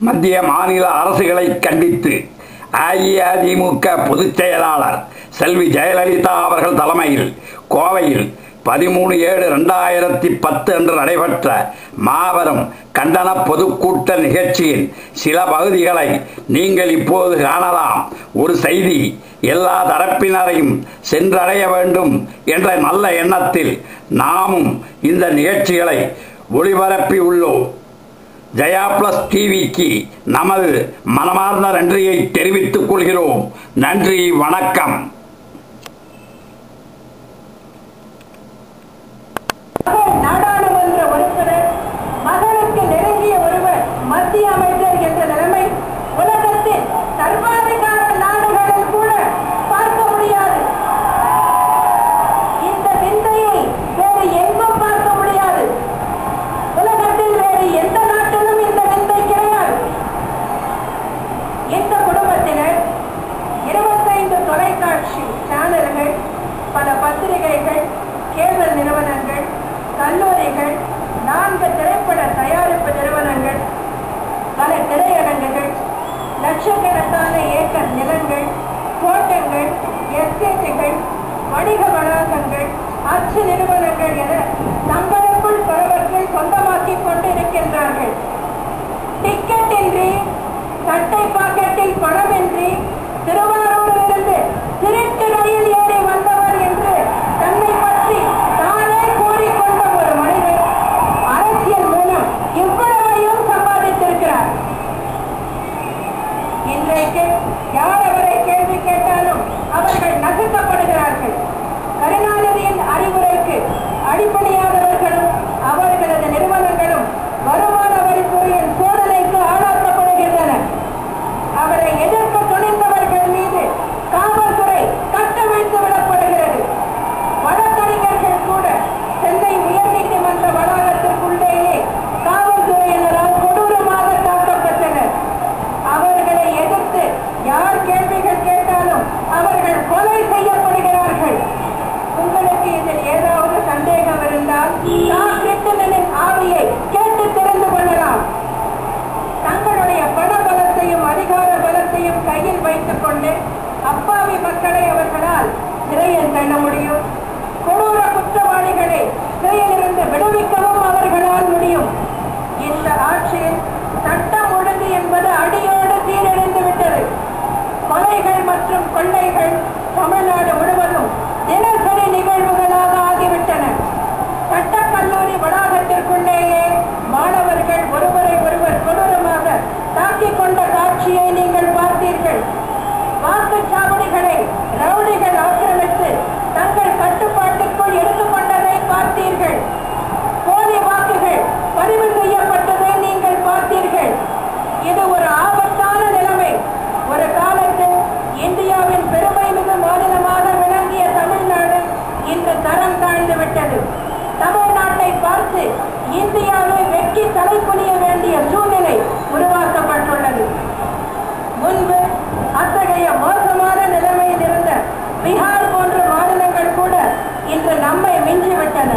மத்திய மாநில அரசுகளை கண்டித்து அஇஅதிமுக பொதுச் செயலாளர் செல்வி ஜெயலலிதா அவர்கள் தலைமையில் கோவையில் 13/7/2010 அன்று நடைபெற்ற மாபெரும் கண்டன பொதுக்கூட்ட நிகழ்ச்சியின் சில பகுதிகளை நீங்கள் இப்போது காணலாம். ஒரு செய்தி எல்லா தரப்பினரையும் சென்றடைய வேண்டும் என்ற நல்ல எண்ணத்தில் நாமும் இந்த நிகழ்ச்சிகளை ஒளிபரப்பி உள்ளோம். ஜெயா பிளஸ் டிவிக்கு நமது மனமார்ந்த நன்றியை தெரிவித்துக் கொள்கிறோம். நன்றி, வணக்கம். நாடாளுமன்ற உறுப்பினர், மகனுக்கு நெருங்கிய ஒருவர் மத்திய அமைச்சர் என்ற நிலைமை உலகத்தில் சர்வாதிகார நாடுகளில் கூட பார்க்க முடியாது. இந்த விந்தையை வேறு எங்கும் பார்க்க முடியாது. உலகத்தில் வேறு எந்த நாட்டிலும் இந்த விந்தை கிடையாது. இந்த குடும்பத்தினர் 25 தொலைக்காட்சி சேனல்கள், பல பத்திரிகைகள், கேபிள் நிறுவனங்கள், கல்லூரிகள், 4 திரைப்பட தயாரிப்பு நிறுவனங்கள், பல திரையரங்குகள், லட்சக்கணக்கான ஏக்கர் நிலங்கள், தோட்டங்கள், எஸ்டேட்டுகள், வணிக வளாகங்கள், அச்சு நிறுவனங்கள் என தங்களுக்குள் பலவற்றை சொந்தமாக்கிக் கொண்டிருக்கின்றார்கள். டிக்கெட் இன்றி, சட்டை பாக்கெட்டில் பணமின்றி திருவாரூரிலிருந்து திருட்டு ரயில் ஏறி வந்தவர் என்று தன்னை பற்றி தானே கூறிக்கொண்ட ஒரு மனிதர் அரசியல் மூலம் இவ்வளவையும் சம்பாதித்திருக்கிறார். இன்றைக்கு யார் அவரை கேள்வி கேட்டாலும் அவர்கள் நசுக்கப்படுகிறார்கள். கருணாநிதியின் அறிவுரைக்கு அடிப்படையானவர்களும் அவர்களது நிறுவனங்களும் வருமான வரித்துறையின் சோதனைக்கு ஆளாக்கப்படுகின்றனர். அவரை எதிர்க்க துணிந்தவர்கள் மீது காவல்துறை கட்டமைத்து விடப்படுகிறது. வழக்கறிஞர்கள் கூட சென்னை உயர்நீதிமன்ற வளாகத்திற்குள்ளேயே காவல்துறையினரால் கொடூரமாக தாக்கப்பட்டனர். அவர்களை எதிர்த்து யார் கேள்விகள் கேட்டாலும் அவர்கள் கொலை செய்யப்படுகிறார்கள். உங்களுக்கு இதில் ஏதாவது சந்தேகம் இருந்தால் கிருஷ்ணனின் ஆவியை கேட்டு தெரிந்து கொள்ளலாம். தங்களுடைய பண பலத்தையும் அதிகார பலத்தையும் கையில் வைத்துக் கொண்டு அப்பாவி மக்களை அவர்களால் சிறையில் தள்ள முடியும். கொடூர குற்றவாளிகளை சிறையிலிருந்து விடுவிக்கவும் அவர்களால் முடியும். இந்த ஆட்சியில் சட்டம் ஒழுங்கு என்பது அடியோடு சீரழிந்து விட்டது. கொலைகள் மற்றும் கொள்ளைகள் தமிழ்நாடு முழுவதும் தினசரி நிகழ்வுகளாக ஆகிவிட்டன. சட்டக்கல்லூரி வளாகத்திற்குள்ளேயே மாணவர்கள் ஒருவரை ஒருவர் கொடூரமாக தாக்கிக் கொண்ட காட்சியை நீங்கள் பார்த்தீர்கள். வாக்குச்சாவடிகளை ரவுடிகள் ஆக்கிரமித்து தங்கள் கட்டுப்பாட்டுக்குள் எடுத்துக் கொண்டதை பார்த்தீர்கள். போலி வாக்குகள் பதிவு செய்யப்பட்டதை நீங்கள் பார்த்தீர்கள். இது ஒரு ஆபத்தான நிலைமை. ஒரு காலத்தில் இந்தியாவின் பெருமை மிகு மாநிலமாக விளங்கிய தமிழ்நாடு இன்று தரம் தாழ்ந்து விட்டது. தமிழ்நாட்டை பார்த்து இந்தியாவை வெட்கி தலை குனிய வேண்டிய சூழ்நிலை உருவாக்கப்பட்டுள்ளது. முன்பு அத்தகைய மோசமான நிலைமையில் இருந்த பீகார் போன்ற மாநிலங்கள் கூட இன்று நம்மை மிஞ்சிவிட்டன.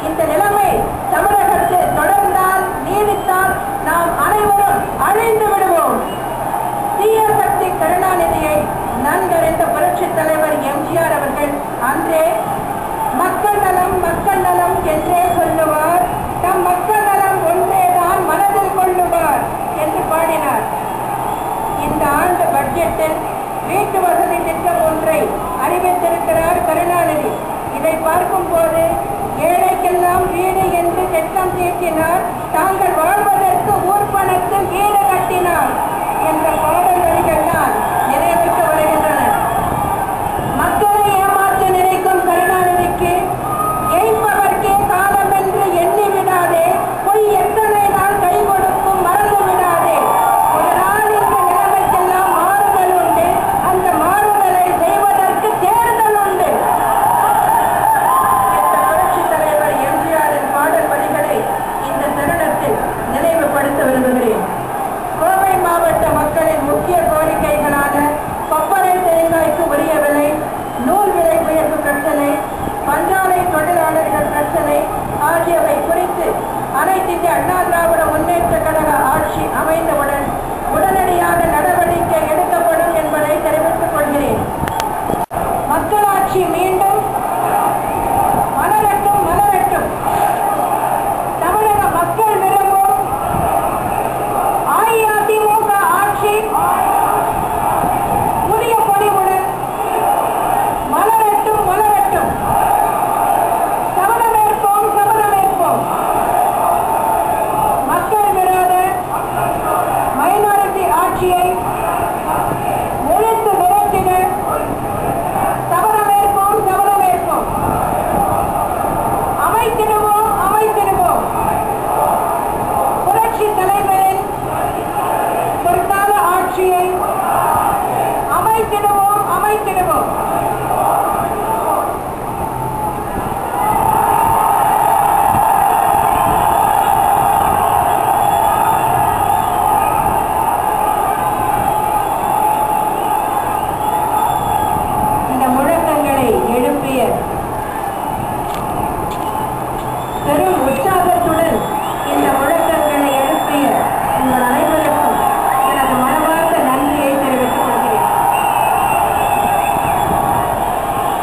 இந்த நிலைமை தமிழகத்தில் தொடர்ந்தால், நீடித்தால் நாம் அனைவரும் அழிந்து விடுவோம். தீய சக்தி கருணாநிதியை நன்கறிந்த புரட்சித் தலைவர் எம்ஜிஆர் அவர்கள் அன்றே மக்கள் நலம் மக்கள் நலம் என்றே சொல்லுவார், தம் மக்கள் நலம் ஒன்றேதான் மனதில் கொள்ளுவார் என்று பாடினார். இந்த ஆண்டு பட்ஜெட்டில் வீட்டு வசதி திட்டம் ஒன்றை அறிவித்திருக்கிறார் கருணாநிதி. இதை பார்க்கும் போது ஏழைக்கெல்லாம் வீடு என்று திட்டம் தீட்டினார், தாங்கள் வாழ்வதற்கு ஊர்பணத்தில் வீடு கட்டினார் என்ற பாடல் வரிகள் தான் நிறைவேற்ற வருகின்றன. மக்களை ஏமாற்ற நினைக்கும் கருணாநிதிக்கு ஏய்ப்பவர்க்கே காலம் என்று எண்ணி விடாதே, பொய் எத்தனை நாள் கை கொடுக்கும் மறந்து விடாதே. ஒரு நாள் இந்த நிலைமைக்கெல்லாம் மாறுதல் உண்டு. அந்த மாறுதலை செய்வதற்கு தேர்தல் உண்டு. இந்த புரட்சித் தலைவர் எம்ஜிஆரின் பாடல் வரிகளை இந்த தருணத்தில் நினைவுபடுத்த விரும்புகிறேன். கோவை மாவட்ட மக்களின் முக்கிய கோரிக்கைகளான கொப்பரை தேங்காய்க்கு உரிய விலை, நூல் விலை உயர்வு பிரச்சனை, பஞ்சாலை தொழிலாளர்கள் பிரச்சனை ஆகியவை குறித்து அனைத்து இந்திய அண்ணா திராவிட முன்னேற்ற கழக ஆட்சி ஆட்சி அமைந்தவுடன் உடனடியாக நடவடிக்கை எடுக்கப்படும் என்பதை தெரிவித்துக் கொள்கிறேன். மக்களாட்சி மீண்டும் மலரட்டும் மலரட்டும். தமிழக மக்கள் விரும்பும் அஇஅதிமுக ஆட்சி புதிய பொலிவுடன் மலரட்டும் மலரட்டும். சபதமேற்போம் சபதமேற்போம். மக்கள் விரோத மைனாரிட்டி ஆட்சியை ஒழித்து விரட்டிட சபதமேற்போம் சபதமேற்போம். அமைத்திடுவோம் அமைத்திடுவோம். புரட்சி தலைவரின் பொற்கால ஆட்சியை அமைத்திடுவோம் அமைத்திடுவோம். இந்த முழக்கங்களை எழுப்பிய பெரும் உற்சாகத்துடன் இந்த முழக்கங்களை எழுப்பிய உங்கள் அனைவருக்கும் எனது மனமார்ந்த நன்றியை தெரிவித்துக் கொள்கிறேன்.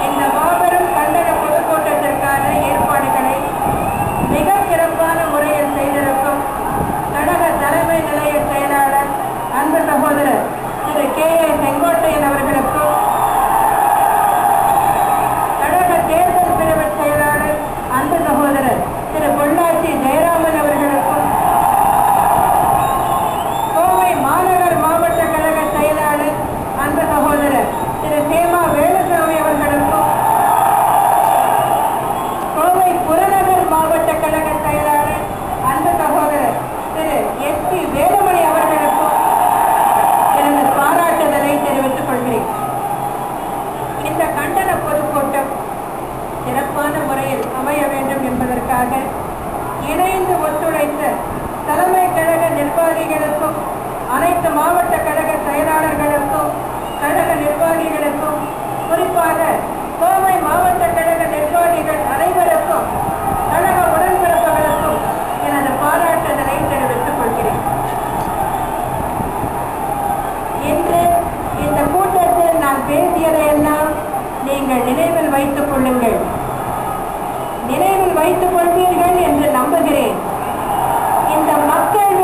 இந்த மாபெரும் கண்டன பொதுக்கூட்டத்திற்கான ஏற்பாடுகளை மிக சிறப்பான முறையில் செய்திருக்கும் கழக தலைமை நிலைய செயலாளர் அன்பு சகோதரர் திரு K.A. செங்கோட்டையன் அவர்களுக்கும், கழக தேர்தல் பிரிவு செயலாளர் அன்பு சகோதரர் திரு பொள்ளாச்சி ஜெயராமன் அவர்களுக்கும், கோவை மாநகர் மாவட்ட கழக செயலாளர் அன்பு சகோதரர் திரு சேமா வேலுசாமி அவர்களுக்கும், கோவை புறநகர் மாவட்ட கழக செயலாளர் அன்பு சகோதரர் திரு S.P. வேலுமணி அவர்களுக்கும் எனது பாராட்டுதலை தெரிவித்துக் கொள்கிறேன். இந்த கண்டன பொதுக்கூட்டம் சிறப்பான முறையில் அமைய வேண்டும் என்பதற்காக இணைந்து ஒத்துழைத்த தலைமை கழக நிர்வாகிகளுக்கும், அனைத்து மாவட்ட கழக செயலாளர்களுக்கும், கழக நிர்வாகிகளுக்கும், குறிப்பாக கோவை மாவட்ட கழக நிர்வாகிகள் அனைவருக்கும், கழக உடன்பிறப்புகளுக்கும் எனது பாராட்டுதலை தெரிவித்துக் கொள்கிறேன். இன்று இந்த கூட்டத்தில் நான் பேசியதையெல்லாம் நீங்கள் நினைவில் வைத்துக் கொள்ளுங்கள். நினைவில் வைத்துக் கொள்வீர்கள் என்று நம்புகிறேன். இந்த மக்கள்